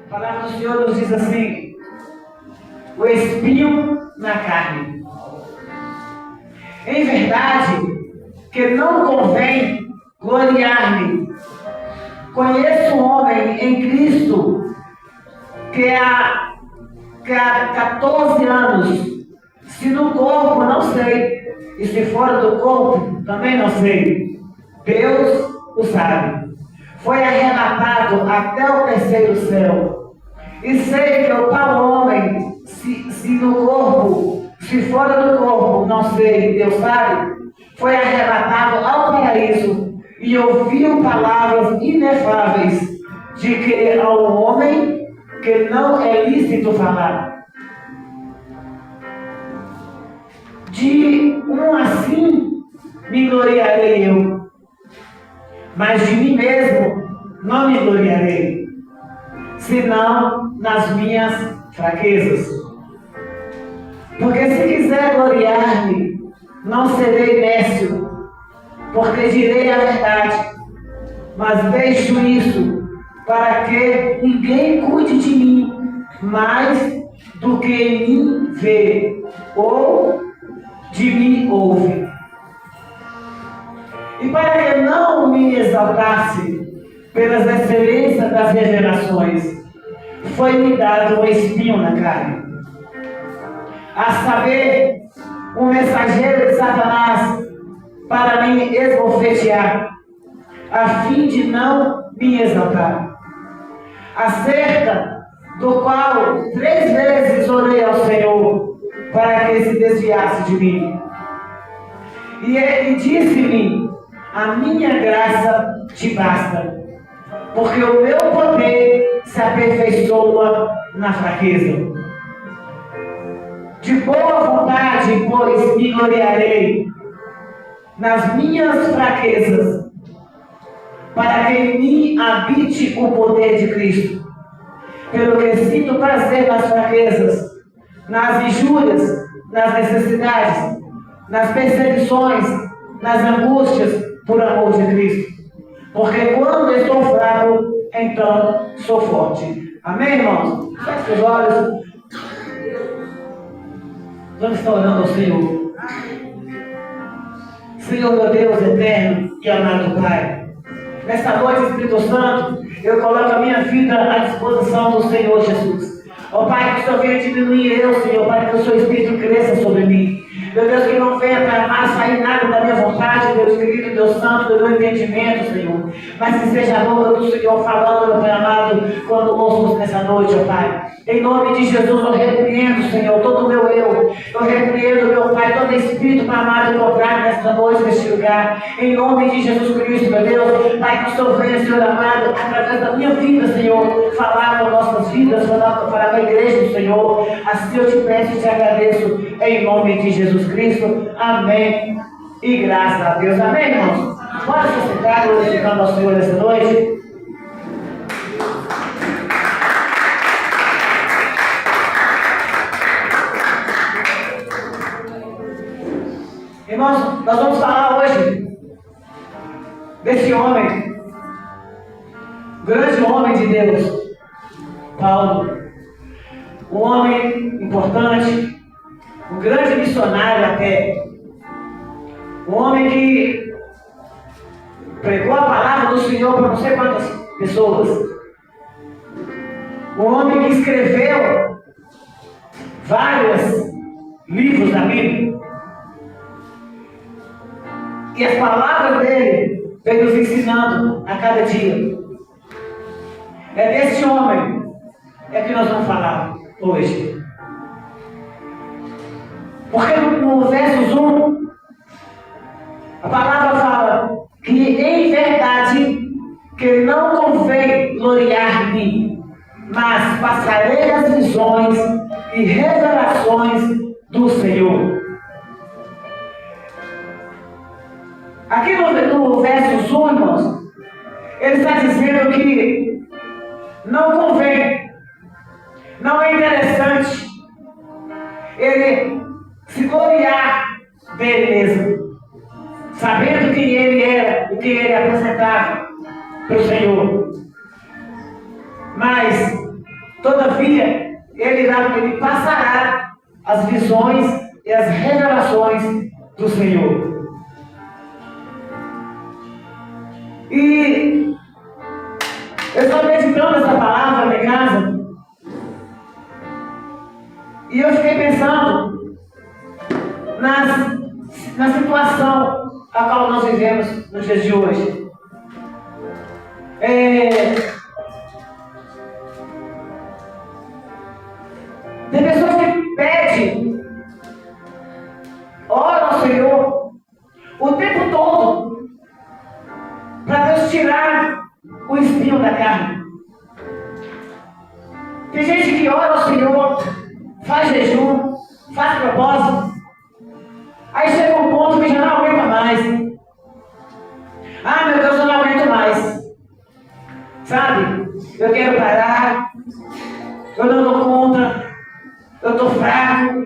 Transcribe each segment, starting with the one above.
A palavra do Senhor nos diz assim: o espinho na carne. Em verdade, que não convém gloriar-me. Conheço um homem em Cristo que há 14 anos, se no corpo não sei, e se fora do corpo também não sei, Deus o sabe. Foi arrebatado até o terceiro céu. E sei que o tal homem, se no corpo, se fora do corpo, não sei, Deus sabe, foi arrebatado ao paraíso e ouviu palavras inefáveis de que ao homem que não é lícito falar. De um assim me gloriarei eu, mas de mim mesmo não me gloriarei, senão nas minhas fraquezas. Porque se quiser gloriar-me, não serei nécio, porque direi a verdade, mas deixo isso para que ninguém cuide de mim mais do que em mim vê ou de mim ouve. E para que não me exaltasse pelas excelências das revelações, foi-me dado um espinho na carne, a saber, um mensageiro de Satanás, para me esbofetear, a fim de não me exaltar. Acerca do qual 3 vezes orei ao Senhor, para que se desviasse de mim. E ele disse-me: a minha graça te basta, porque o meu poder se aperfeiçoa na fraqueza. De boa vontade, pois, me gloriarei nas minhas fraquezas, para que em mim habite o poder de Cristo. Pelo que sinto prazer nas fraquezas, nas injúrias, nas necessidades, nas perseguições, nas angústias, por amor de Cristo. Porque quando estou fraco, então sou forte. Amém, irmãos? Feche os olhos. Vamos estar orando ao Senhor. Senhor, meu Deus eterno e amado Pai, nesta noite, Espírito Santo, eu coloco a minha vida à disposição do Senhor Jesus. Ó Pai, que o Senhor venha diminuir eu, Senhor, para que o seu Espírito cresça sobre mim. Meu Deus, que não venha para sair nada da minha vontade, Deus querido, Deus santo, do meu entendimento, Senhor. Mas que seja a boca do Senhor falando, meu Pai amado, quando ouçamos nessa noite, ó Pai. Em nome de Jesus, eu repreendo, Senhor, todo o meu eu. Eu repreendo, meu Pai, todo espírito, Pai amado, cobrado nesta noite, neste lugar. Em nome de Jesus Cristo, meu Deus. Pai, que o Senhor venha, Senhor amado, através da minha vida, Senhor, falar com nossas vidas, falar com a igreja do Senhor. Assim eu te peço e te agradeço, em nome de Jesus Cristo. Amém. E graças a Deus. Amém, irmãos? Bora se sentar, glorificando ao Senhor nessa noite. Irmãos, nós vamos falar hoje desse homem, grande homem de Deus, Paulo. Um homem importante, um grande missionário até. Um homem que pregou a palavra do Senhor para não sei quantas pessoas. Um homem que escreveu vários livros da Bíblia. E as palavras dele vem nos ensinando a cada dia. É desse homem que nós vamos falar hoje. Porque no versos 1, a palavra fala que em verdade que não convém gloriar-me, mas passarei as visões e revelações do Senhor. Aqui no verso 1, irmãos, ele está dizendo que não convém, não é interessante ele se gloriar dele mesmo, sabendo quem ele era e quem ele apresentava para o Senhor. Mas Todavia, ele passará as visões e as revelações do Senhor. E eu estava meditando essa palavra lá em casa, e eu fiquei pensando na situação a qual nós vivemos nos dias de hoje. Tem pessoas que pedem, ora ao Senhor o tempo todo para Deus tirar o espinho da carne. Tem gente que ora ao Senhor, faz jejum, faz propósito, aí chega um ponto que já não aguenta mais. Ah, meu Deus, eu não aguento mais. Sabe? Eu quero parar, eu não dou conta, eu estou fraco,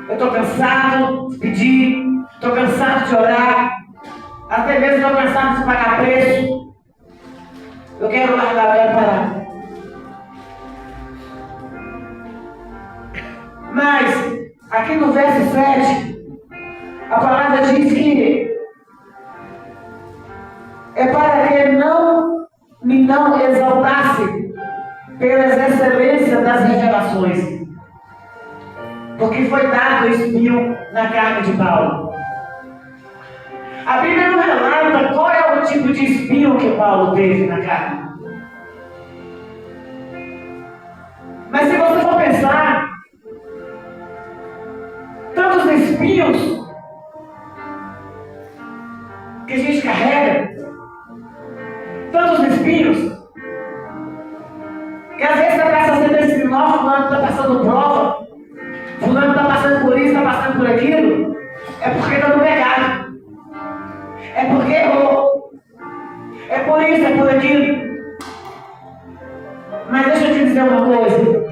eu estou cansado de pedir, estou cansado de orar, até mesmo estou cansado de pagar preço. Eu quero largar, eu quero parar. Mas, aqui no verso 7, a palavra diz que é para que me não exaltasse pelas excelências das revelações, porque foi dado o espinho na carne de Paulo. A Bíblia não relata qual é o tipo de espinho que Paulo teve na carne. Mas se você for pensar, tantos espinhos que a gente carrega, tantos espinhos, que às vezes você passa sempre esse nó, fulano está passando prova, fulano está passando por isso, está passando por aquilo, é porque está no pecado, é porque errou, é por isso, é por aquilo. Mas deixa eu te dizer uma coisa,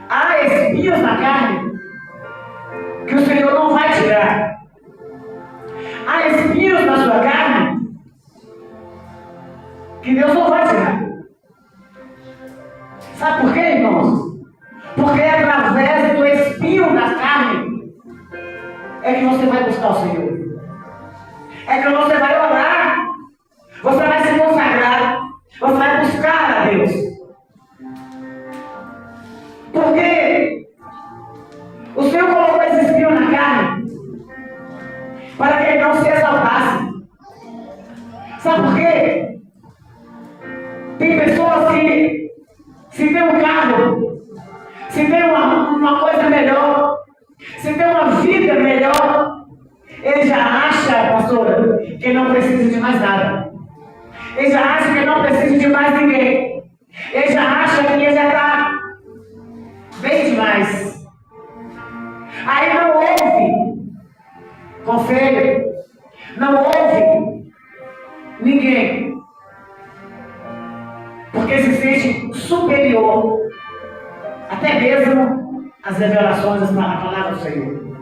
há espinhos na carne que o Senhor não vai tirar. Há espinhos na sua carne que Deus não vai tirar. Sabe por quê, irmãos? Porque é através do espinho da carne é que você vai buscar o Senhor. É que você vai orar. Você vai se consagrar. Você vai buscar a Deus. Porque o Senhor colocou esse espinho na carne para que ele não se exaltasse. Sabe por quê? Tem pessoas que, se tem um carro, se tem uma coisa melhor, se tem uma vida melhor, ele já acha, pastora, que não precisa de mais nada. Ele já acha que não precisa de mais ninguém. Ele já acha que ele já está bem demais. Aí não ouve conselho, não ouve ninguém, porque se sente superior até mesmo às revelações da palavra do Senhor.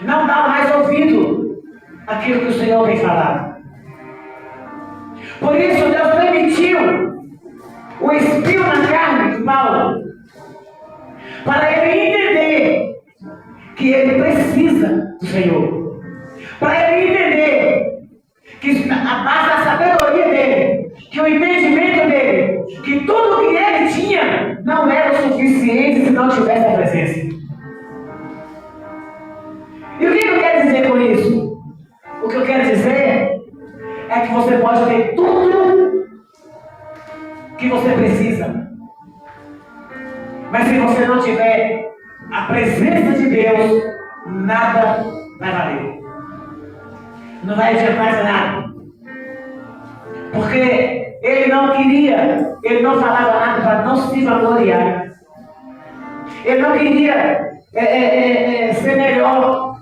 Não dá mais ouvido àquilo que o Senhor tem falado. Por isso Deus permitiu o espinho na carne de Paulo, para ele entender que ele precisa do Senhor, para ele entender que a base da sabedoria dele, que o entendimento dele, que tudo que ele tinha não era o suficiente se não tivesse a presença. E o que eu quero dizer com isso? O que eu quero dizer é que você pode ter tudo que você precisa, mas se você não tiver a presença de Deus, nada vai valer. Não vai adiantar nada. Porque ele não queria, ele não falava nada para não se vangloriar. Ele não queria ser melhor.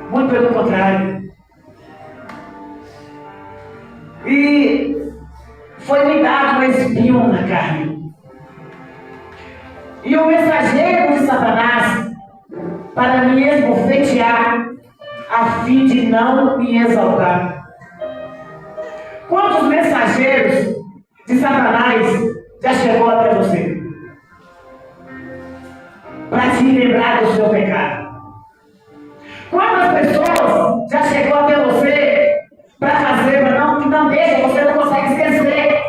Muito pelo contrário. E foi me dado um espinho na carne. E o mensageiro de Satanás para me esbofetear, a fim de não me exaltar. Quantos mensageiros de Satanás já chegou até você para te lembrar do seu pecado? Quantas pessoas já chegou até você para fazer, para que não deixa, você não consegue esquecer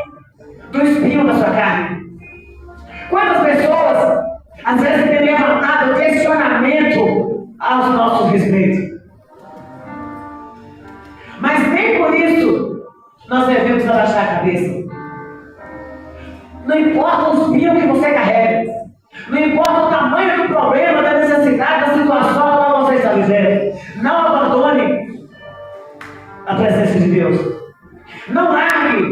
do espinho da sua carne? Quantas pessoas, às vezes, têm levantado questionamento aos nossos respeitos? Mas nem por isso nós devemos abaixar a cabeça. Não importa o espinho que você carrega, não importa o tamanho do problema, da necessidade, da situação na qual você está vivendo, não abandone a presença de Deus. Não largue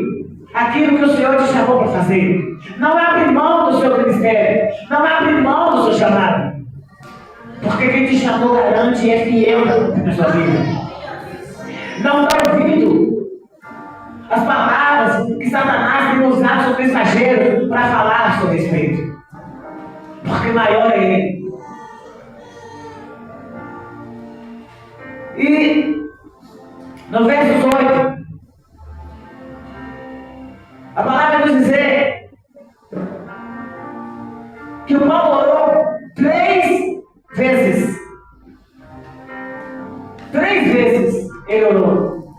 aquilo que o Senhor te chamou para fazer. Não abre mão do seu ministério. Não abre mão do seu chamado. Porque quem te chamou garante e é fiel na sua vida. Não dá ouvido as palavras que Satanás tem usado sobre o mensageiro para falar a seu respeito. Porque maior é ele. E no verso 8, a palavra nos dizer que o Paulo orou 3 vezes. 3 vezes ele orou.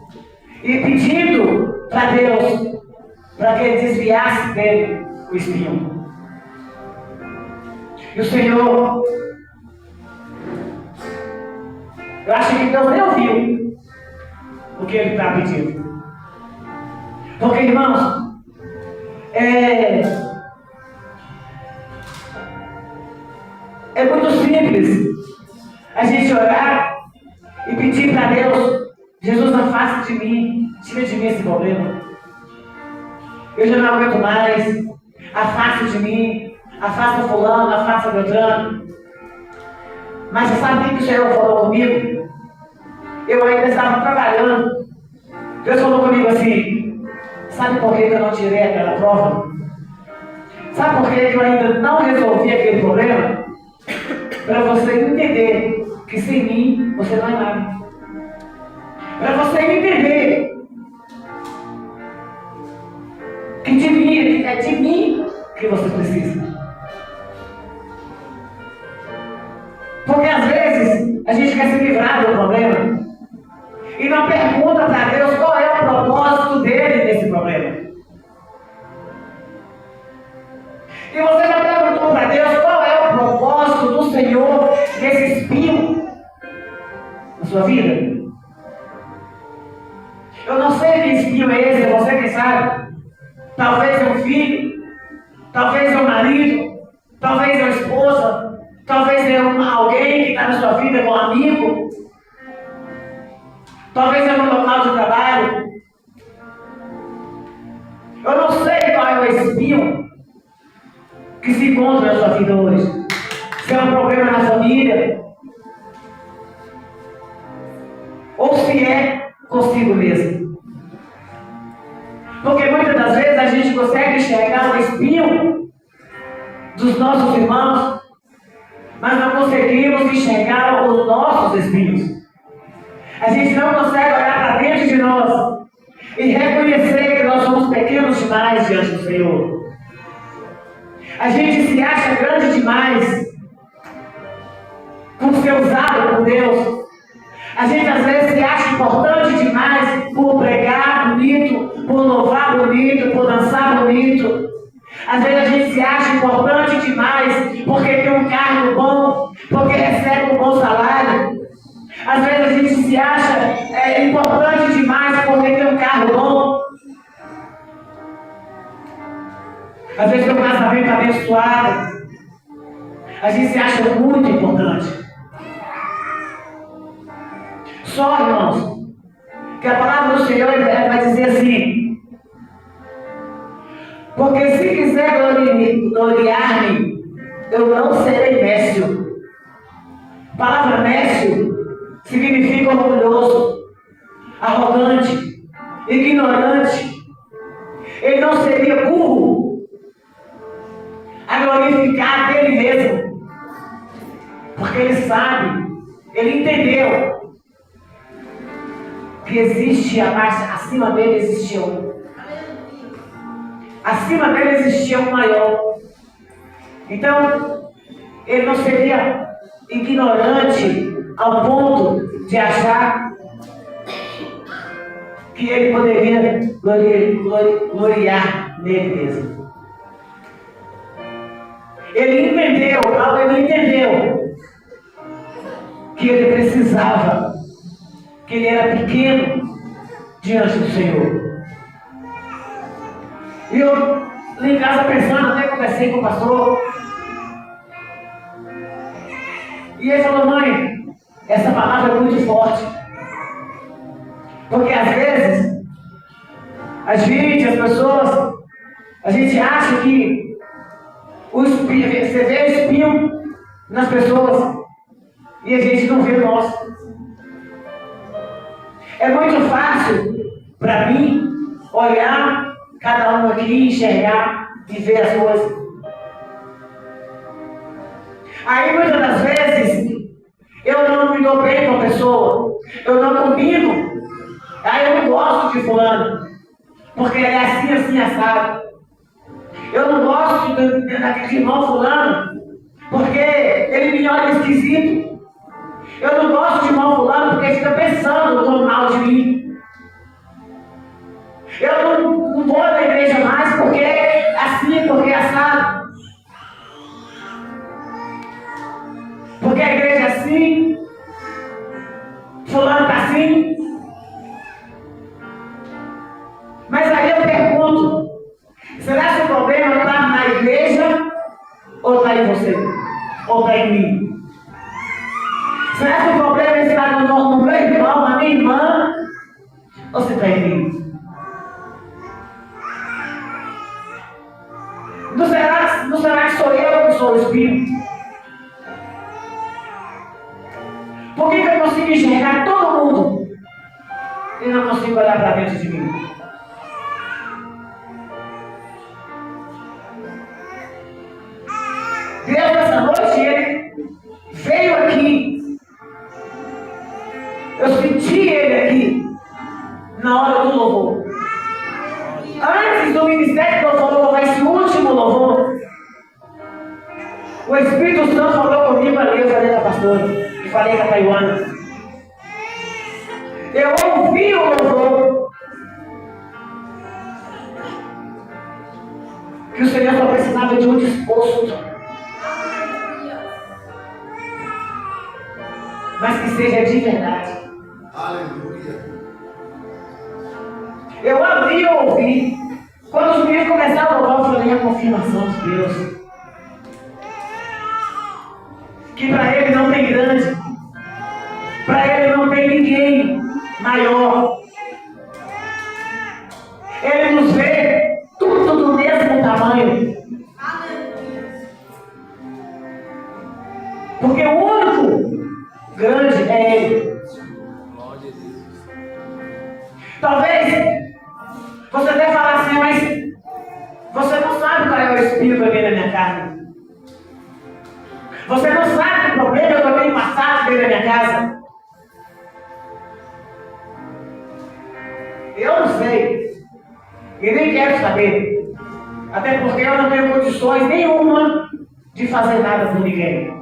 E pedindo para Deus, para que ele desviasse dele o espinho. E o Senhor, eu acho que Deus nem ouviu o que ele está pedindo. Porque, irmãos, é muito simples a gente orar e pedir para Deus: Jesus, afasta de mim, tira de mim esse problema. Eu já não aguento mais, afasta de mim, afasta fulano, afasta Beltrano. Mas você sabe o que o Senhor falou comigo? Eu ainda estava trabalhando. Deus falou comigo assim: sabe por que eu não tirei aquela prova? Sabe por que eu ainda não resolvi aquele problema? Para você entender que sem mim você não é nada. Para você entender que é de mim que você precisa. Porque às vezes a gente quer se livrar do problema e não pergunta para Deus qual é o propósito dele nesse problema. E você já perguntou para Deus qual é o propósito do Senhor nesse espinho na sua vida? Eu não sei que espinho é esse, é você que sabe. Talvez é um filho, talvez é um marido, talvez é uma esposa, talvez é alguém que está na sua vida, um amigo, talvez é no local de trabalho. Eu não sei qual é o espinho que se encontra na sua vida hoje. Se é um problema na família, ou se é consigo mesmo. Porque muitas das vezes a gente consegue enxergar o espinho dos nossos irmãos, mas não conseguimos enxergar os nossos espinhos. A gente não consegue olhar para dentro de nós e reconhecer que nós somos pequenos demais diante do Senhor. A gente se acha grande demais por ser usado por Deus. A gente às vezes se acha importante demais por pregar bonito, por louvar bonito, por dançar bonito. Às vezes a gente se acha importante demais porque tem um cargo bom, porque recebe um bom salário. Às vezes a gente se acha importante demais porque tem um carro bom. Às vezes tem um casamento abençoado. A gente se acha muito importante. Só, irmãos, que a palavra do Senhor vai dizer assim: porque se quiser gloriar-me, eu não serei nécio. A palavra nécio significa orgulhoso, arrogante, ignorante. Ele não seria burro a glorificar dele mesmo, porque ele sabe, ele entendeu que existe abaixo, acima dele existe um. acima dele existia um maior. Então, ele não seria ignorante ao ponto de achar que ele poderia gloriar nele mesmo. Ele entendeu que ele precisava, que ele era pequeno diante do Senhor. E eu, lá em casa pensando, até conversei com o pastor, e ele falou: mãe, essa palavra é muito forte, porque às vezes a gente, as pessoas, a gente acha que o espinho, você vê o espinho nas pessoas e a gente não vê o nosso. É muito fácil para mim olhar cada um aqui, enxergar e ver as coisas. Aí muitas das vezes eu não me dou bem com a pessoa, eu não combino, aí eu não gosto de fulano, porque ele é assim, assim, assado. Eu não gosto daquele irmão fulano, porque ele me olha esquisito. Eu não gosto de irmão fulano porque ele fica pensando no mal de mim. Eu não vou na igreja mais porque assim, porque assado. Porque a igreja é assim, fulano está assim. Mas aí eu pergunto, será que o problema está na igreja ou está em você? Ou está em mim? Será que o problema está no meu irmão, na minha irmã? Ou se está em mim? Não será que sou eu que sou o Espírito? Por que eu consigo enxergar todo mundo e não consigo olhar para dentro de mim? Deus, nessa noite, ele veio aqui. Eu senti ele aqui na hora do louvor. Antes do ministério do louvor, louvar esse último louvor, o Espírito Santo falou comigo ali, eu falei com a pastora e falei com a Taiwana. Eu ouvi o louvor que o Senhor só precisava de um disposto, mas que seja de verdade. Aleluia. Eu abri e ouvi. Quando os meninos começaram a louvar, eu falei: a confirmação de Deus. Que para ele não tem grande. Para ele não tem ninguém maior. Ele nos vê tudo do mesmo tamanho. Porque o único grande é ele. Talvez você até falar assim: mas você não sabe qual é o espírito aqui na minha carne. Você não sabe o problema que eu tenho passado dentro da minha casa. Eu não sei. E nem quero saber. Até porque eu não tenho condições nenhuma de fazer nada por ninguém.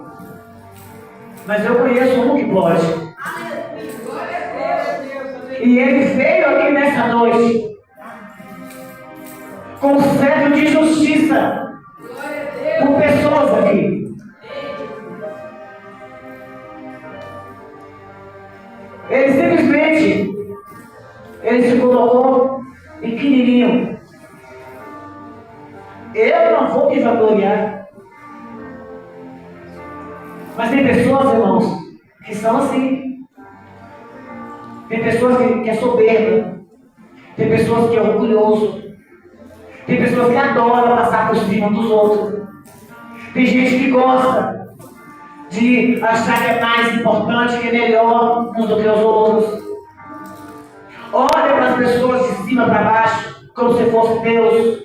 Mas eu conheço um que pode. E ele veio aqui nessa noite com um cetro de justiça por pessoas aqui. Ele simplesmente se colocou pequenininho. Eu não vou me vangloriar. Mas tem pessoas, irmãos, que são assim. Tem pessoas que é soberba. Tem pessoas que é orgulhoso. Tem pessoas que adoram passar por cima dos outros. Tem gente que gosta de achar que é mais importante, que é melhor uns do que os outros. Olha para as pessoas de cima para baixo, como se fosse Deus.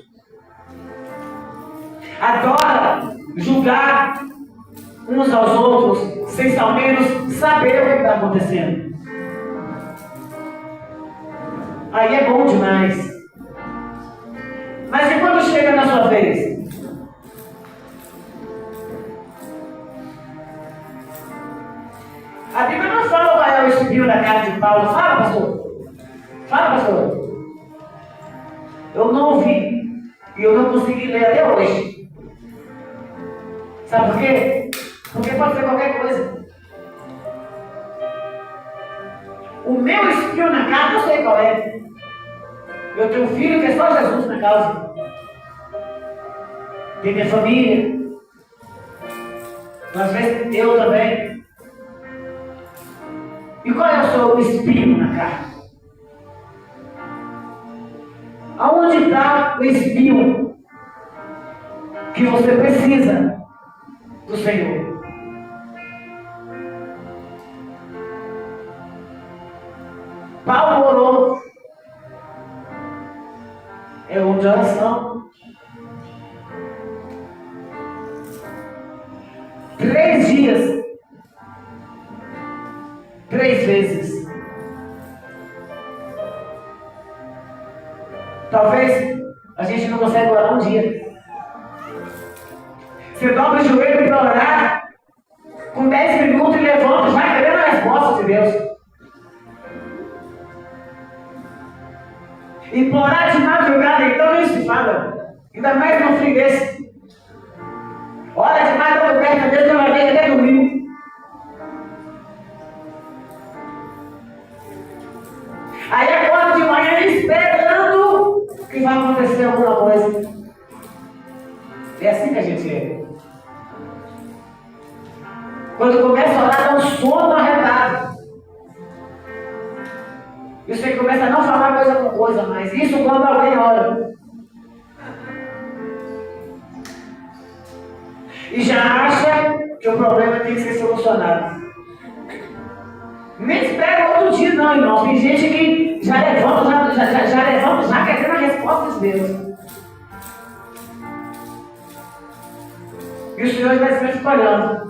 Adora julgar uns aos outros, sem ao menos saber o que está acontecendo. Aí é bom demais. Mas e quando sua vez. A Bíblia não fala qual é o espinho da carne de Paulo. Fala, pastor. Fala, pastor. Eu não ouvi. E eu não consegui ler até hoje. Sabe por quê? Porque pode ser qualquer coisa. O meu espinho na carne, eu sei qual é. Eu tenho um filho que é só Jesus na causa. Tem minha família. Às vezes eu também. E qual é o seu espinho na carne? Aonde está o espinho que você precisa do Senhor? Paulo orou. É um de oração. 3 dias. 3 vezes. Talvez a gente não consiga orar um dia. Você dobra o joelho para orar, com 10 minutos e levanta, já querendo a resposta de Deus. E por orar de madrugada, então nem se fala. Ainda mais num frio desse. Ora de madrugada, Deus não vai ver até domingo. Aí acorda de manhã esperando que vai acontecer alguma coisa. É assim que a gente é. Quando começa a orar, dá um sono arretado. E você começa a não falar coisa com coisa mais. Isso quando alguém ora. E já acha que o problema tem que ser solucionado. Nem espera outro dia não, irmão. Tem gente que já levanta, já querendo a resposta de Deus. E o Senhor vai sempre escolhendo.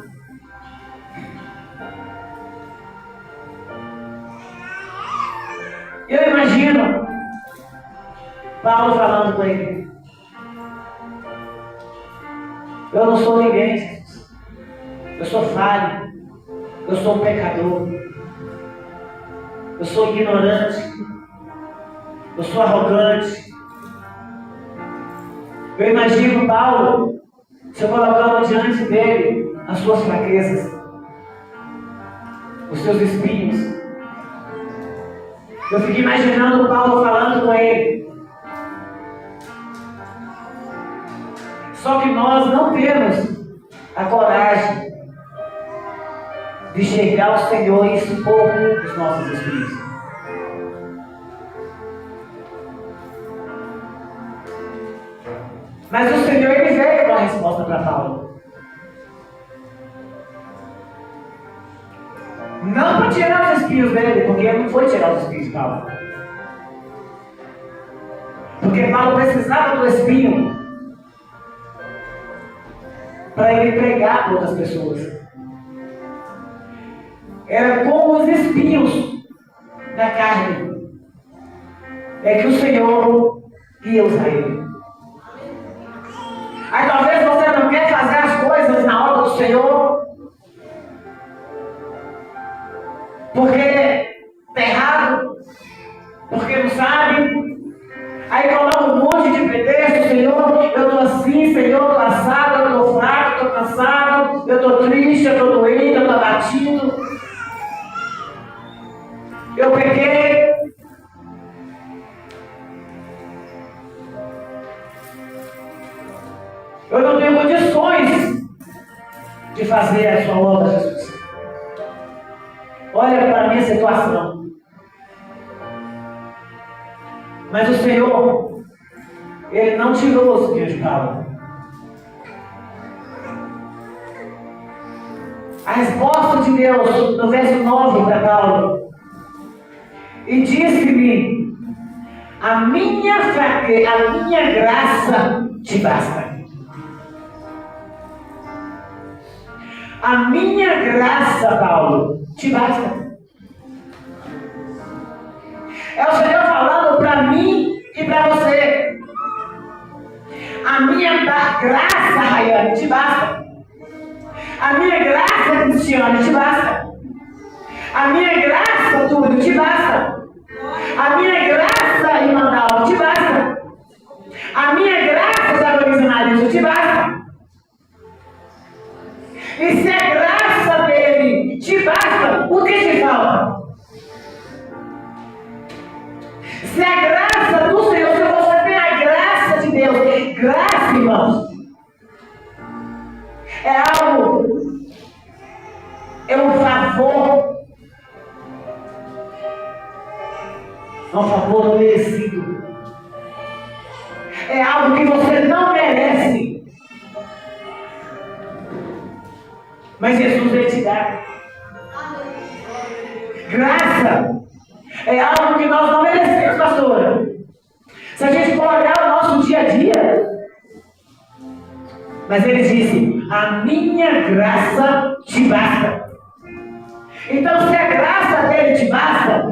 Eu imagino Paulo falando com ele. Eu não sou ninguém, Jesus. Eu sou falho. Eu sou um pecador. Eu sou ignorante. Eu sou arrogante. Eu imagino Paulo se colocando diante dele as suas fraquezas, os seus espinhos. Eu fico imaginando Paulo falando com ele. Só que nós não temos a coragem de chegar ao Senhor e expor os nossos espíritos. Mas o Senhor, ele veio com a resposta para Paulo. Não para tirar os espinhos dele, porque ele não foi tirar os espinhos de Paulo. Porque Paulo precisava do espinho para ele pregar para outras pessoas. Era com os espinhos da carne é que o Senhor ia usar ele. Aí talvez você não quer fazer as coisas na hora do Senhor porque está errado, porque não sabe. Aí coloca um monte de pretexto. Senhor, eu estou assim, Senhor, eu estou assado, eu estou fraco, eu estou cansado, eu estou triste, eu estou doente, eu estou abatido. Eu pequei. Eu não tenho condições de fazer a sua obra, Jesus. Olha para a minha situação. Mas o Senhor, Ele não tirou os espinhos de Paulo. A resposta de Deus, no verso 9 para Paulo. E disse-me: a minha graça te basta. A minha graça, Paulo, te basta. É o Senhor falando para mim e para você. A A minha graça, Rayane, te basta. A minha graça, Cristiane, te basta. A minha graça, Túlio, te basta. A minha graça, irmã Dalva, te basta. A minha graça, Zagorícia Marisa, te basta. E se a graça dele te basta, o que te falta? Se a graça do Senhor, se você tem a graça de Deus, graça, irmãos, é algo, é um favor, é um favor não merecido, é algo que você não merece, mas Jesus vai te dar. Graça é algo que nós não merecemos, pastora. Se a gente for olhar o nosso dia a dia, mas ele disse, a minha graça te basta. Então, se a graça dele te basta,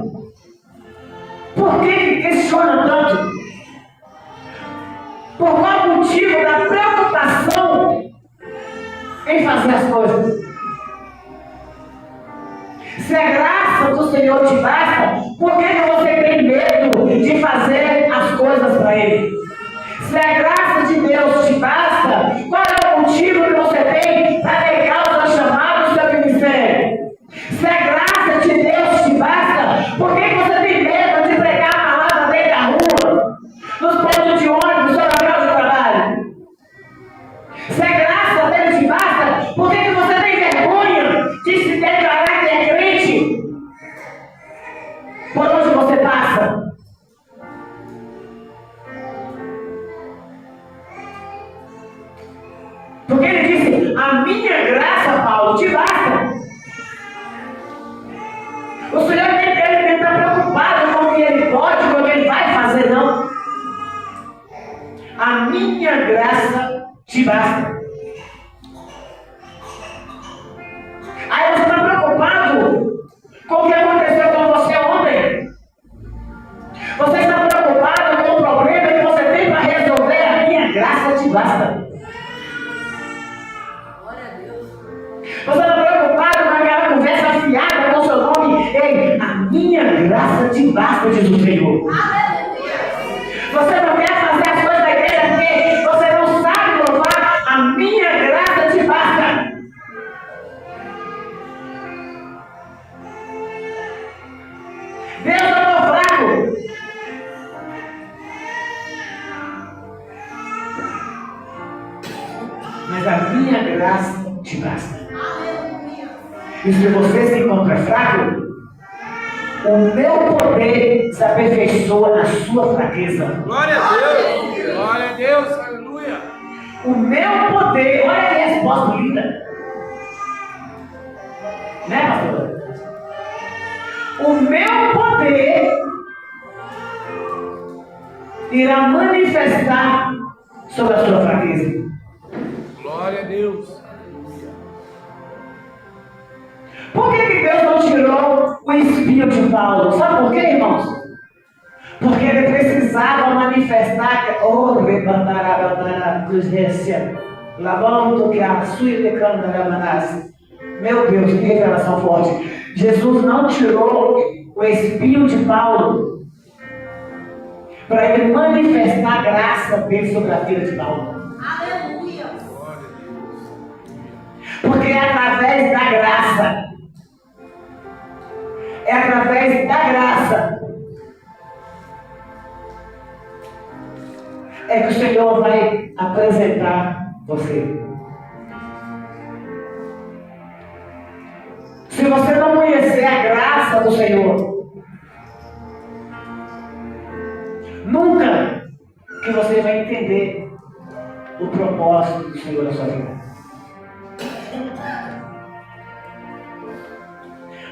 por que questiona tanto? Por qual motivo da preocupação em fazer as coisas? Se a graça do Senhor te basta, por que você tem medo de fazer as coisas para Ele? Se a graça de Deus te basta, qual é o motivo que você tem para negar o seu chamado, o seu ministério? Se a graça de Deus te basta, por que você tem medo de pregar a palavra dentro da rua, nos pontos de ônibus, no seu local de trabalho? Se a graça dele te basta, por que você tem vergonha de se declarar que é crente por onde você passa? Porque ele disse, a minha graça, Paulo, te basta. O Senhor ele está preocupado com o que ele pode, com o que ele vai fazer, não. A minha graça te basta. Aí você está preocupado com o que aconteceu com você ontem. Você está preocupado com o problema que você tem para resolver. A minha graça te basta. Você está preocupado com aquela conversa afiada com o seu nome. Ei, a minha graça te basta, diz o Senhor. Você não quer fazer as coisas da igreja porque você não sabe louvar. A minha graça te basta. Deus, eu estou fraco. Mas a minha graça te basta. E se você se encontra fraco, o meu poder se aperfeiçoa na sua fraqueza. Glória a Deus! Glória a Deus! Aleluia! O meu poder, olha que resposta linda. Né, pastor? O meu poder irá manifestar sobre a sua fraqueza. Glória a Deus! Por que Deus não tirou o espinho de Paulo? Sabe por quê, irmãos? Porque ele precisava manifestar que meu Deus, que revelação forte. Jesus não tirou o espinho de Paulo para ele manifestar a graça dele sobre a vida de Paulo. Aleluia! Porque é através da graça. É através da graça é que o Senhor vai apresentar você. Se você não conhecer a graça do Senhor, nunca que você vai entender o propósito do Senhor na sua vida.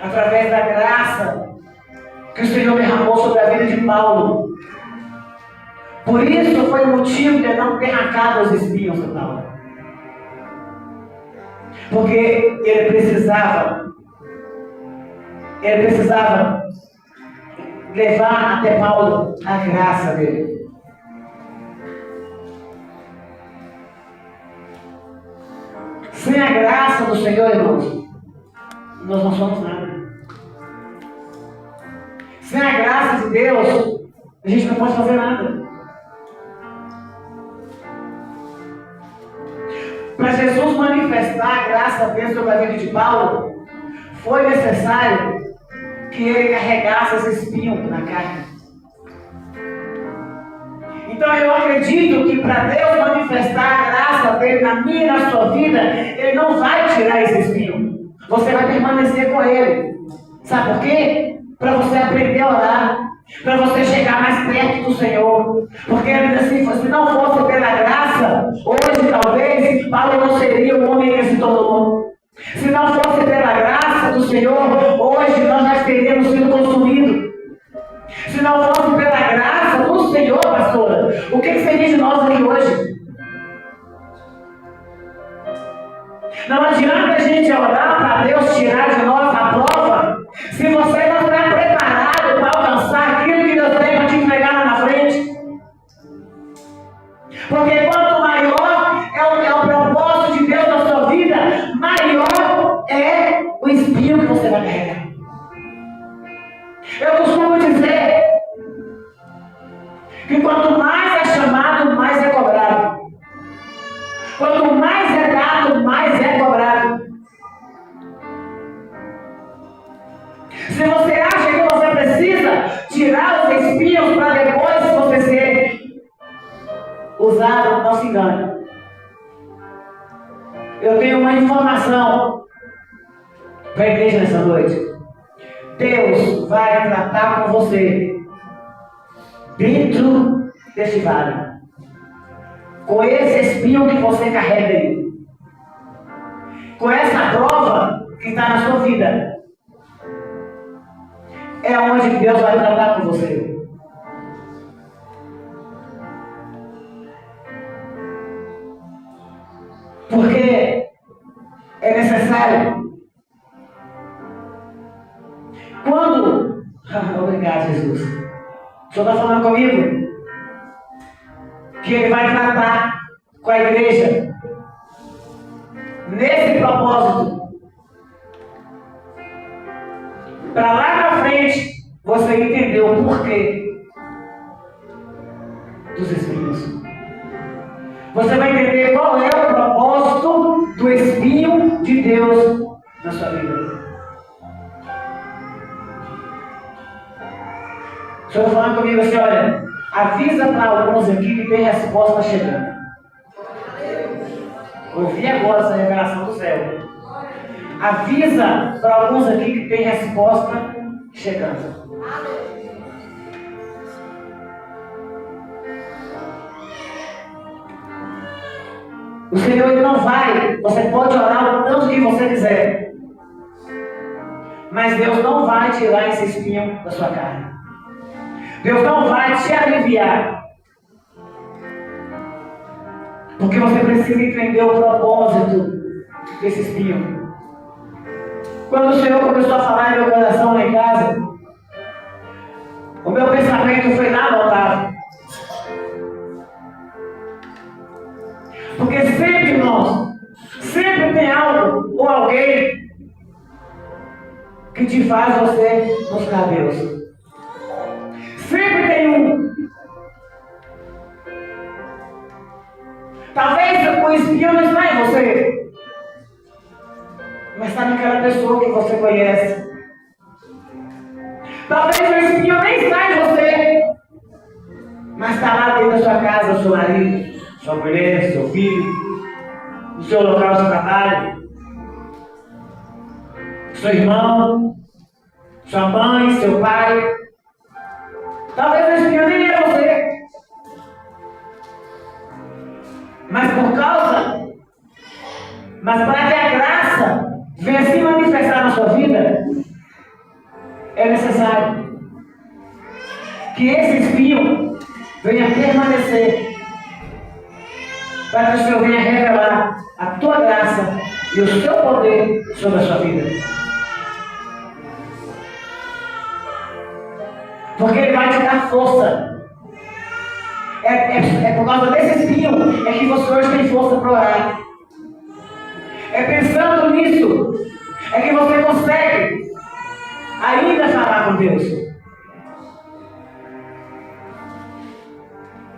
Através da graça que o Senhor derramou sobre a vida de Paulo. Por isso foi o motivo de não ter arrancado os espinhos de Paulo. Porque ele precisava levar até Paulo a graça dele. Sem a graça do Senhor, irmãos, nós não somos nada. Sem a graça de Deus, a gente não pode fazer nada. Para Jesus manifestar a graça dentro sobre a vida de Paulo, foi necessário que ele carregasse esse espinho na carne. Então eu acredito que para Deus manifestar a graça dele na minha e na sua vida, ele não vai tirar esse espinho. Você vai permanecer com ele. Sabe por quê? Para você aprender a orar, para você chegar mais perto do Senhor. Porque ele diz assim, se não fosse pela graça, hoje talvez Paulo não seria o homem que se tornou. Se não fosse pela graça do Senhor, hoje nós já teríamos sido consumidos. Se não fosse pela graça do Senhor, pastora, o que seria de nós aqui hoje? Não adianta a gente orar para Deus tirar de nós a prova, se você não está preparado para alcançar aquilo que Deus tem para te entregar lá na frente. Porque quanto maior é o propósito de Deus na sua vida, maior é o espinho que você vai carregar. Eu costumo dizer que quanto mais é chamado, mais é cobrado. Quanto mais é dado, mais é cobrado. Se você acha que você precisa tirar os espinhos para depois você ser usado, não se engane. Eu tenho uma informação para a igreja nessa noite. Deus vai tratar com você dentro deste vale, com esse espinho que você carrega aí, com essa prova que está na sua vida. É onde Deus vai tratar com você. Porque é necessário. Quando... Obrigado, Jesus. O Senhor está falando comigo? Que Ele vai tratar com a igreja nesse propósito. Para lá na frente, você entender o porquê dos espinhos. Você vai entender qual é o propósito do espinho de Deus na sua vida. O Senhor está falando comigo assim, olha, avisa para alguns aqui que tem resposta chegando. Ouvi agora essa revelação do céu. Avisa para alguns aqui que tem resposta chegando. O Senhor ele não vai, você pode orar o tanto que você quiser, mas Deus não vai tirar esse espinho da sua carne. Deus não vai te aliviar, porque você precisa entender o propósito desse espinho. Quando o Senhor começou a falar em meu coração lá em casa, o meu pensamento foi lá voltado. Porque sempre, irmãos, sempre tem algo ou alguém que te faz você buscar Deus. Sempre tem um. Talvez o espinho não está em você, mas está naquela pessoa que você conhece. Talvez o espinho nem está em você, mas está lá dentro da sua casa, o seu marido, sua mulher, seu filho, no seu local de trabalho, seu irmão, sua mãe, seu pai. Talvez o espinho nem é você, mas para que a graça venha se manifestar na sua vida, é necessário que esse espinho venha permanecer, para que o Senhor venha revelar a tua graça e o seu poder sobre a sua vida. Porque Ele vai te dar força. É por causa desse espinho é que você hoje tem força para orar. É pensando nisso é que você consegue ainda falar com Deus.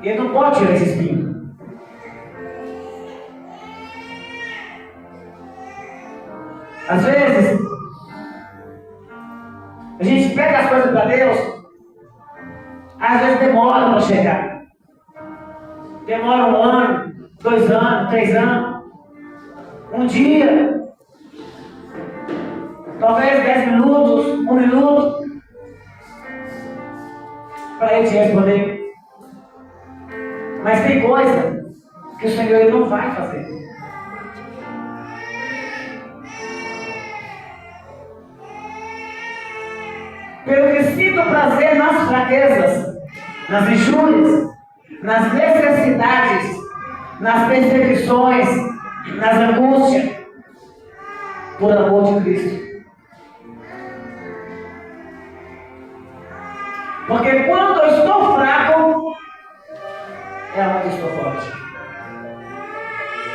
Ele não pode tirar esse espinho. Às vezes, a gente pega as coisas para Deus, às vezes demora para chegar. Demora 1 ano, 2 anos, 3 anos, um dia, talvez 10 minutos, 1 minuto, para Ele te responder. Mas tem coisa que o Senhor Ele não vai fazer. Pelo que sinto prazer nas fraquezas, nas injúrias, nas necessidades, nas perseguições, nas angústias, por amor de Cristo. Porque quando eu estou fraco, é onde estou forte.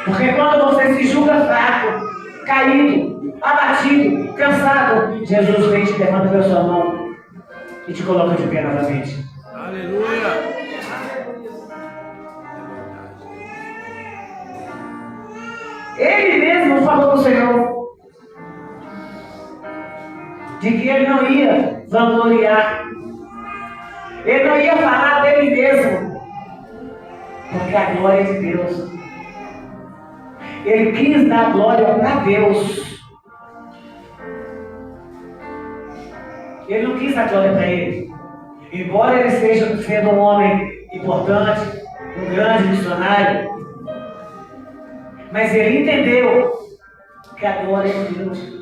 Porque quando você se julga fraco, caído, abatido, cansado, Jesus vem, te levanta pela sua mão e te coloca de pé novamente. Aleluia. Ele mesmo falou para o Senhor de que ele não ia vangloriar, ele não ia falar dele mesmo, porque a glória é de Deus. Ele quis dar glória para Deus. Ele não quis dar glória para ele. Embora ele esteja sendo um homem importante, um grande missionário, mas ele entendeu que a glória é de Deus.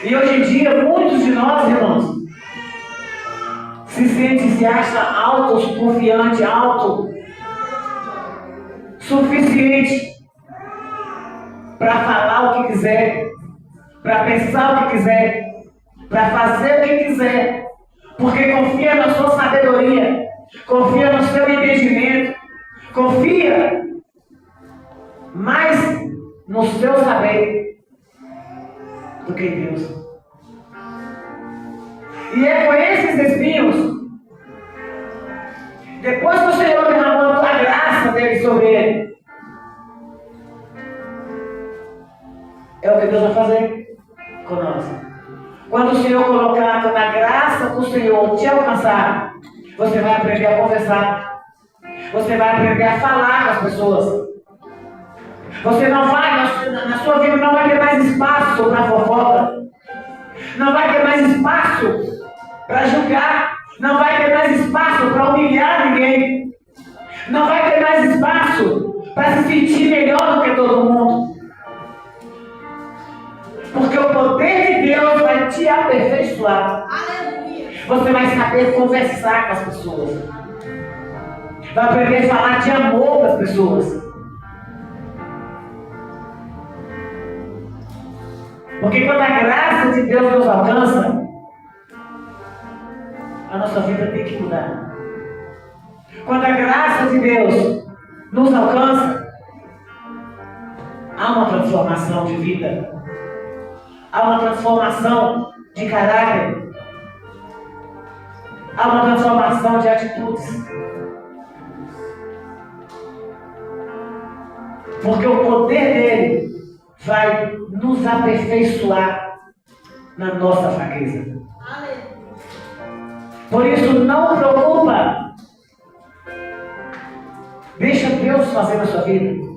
E hoje em dia, muitos de nós, irmãos, se acha autoconfiante, suficiente para falar o que quiser, para pensar o que quiser, para fazer o que quiser, porque confia na sua sabedoria, confia no seu entendimento, confia mais no seu saber do que em Deus. E é com esses espinhos, depois que o Senhor derramou a graça dele sobre ele, é o que Deus vai fazer com nós. Quando o Senhor colocar, quando a graça do Senhor te alcançar, você vai aprender a conversar, você vai aprender a falar com as pessoas. Você não vai, na sua vida não vai ter mais espaço para fofoca, não vai ter mais espaço para julgar, não vai ter mais espaço para humilhar ninguém, não vai ter mais espaço para se sentir melhor do que todo mundo. Porque o poder de Deus vai te aperfeiçoar. Aleluia. Você vai saber conversar com as pessoas, vai aprender a falar de amor para as pessoas. Porque quando a graça de Deus nos alcança, a nossa vida tem que mudar. Quando a graça de Deus nos alcança, há uma transformação de vida, há uma transformação de caráter, há uma transformação de atitudes. Porque o poder dele vai nos aperfeiçoar na nossa fraqueza. Por isso, não preocupa. Deixa Deus fazer na sua vida.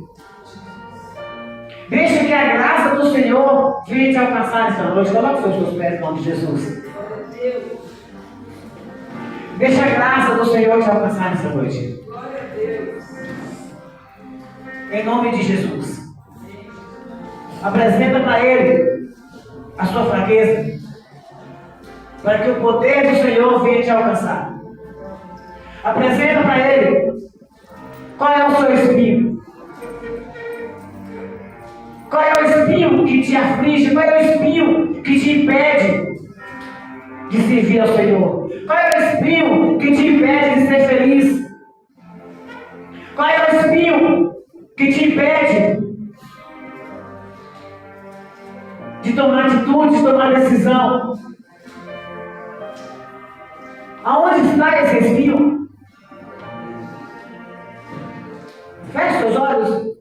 Deixa que a graça do Senhor venha te alcançar essa noite. Coloque os seus pés no nome de Jesus. Deixa a graça do Senhor te alcançar nessa noite. Em nome de Jesus. Apresenta para Ele a sua fraqueza, para que o poder do Senhor venha te alcançar. Apresenta para Ele qual é o seu espinho. Qual é o espinho que te aflige? Qual é o espinho que te impede de servir ao Senhor? Qual é o espinho que te impede de ser feliz? Qual é o espinho que te impede de tomar atitude, de tomar decisão? Aonde está esse espinho? Feche seus olhos.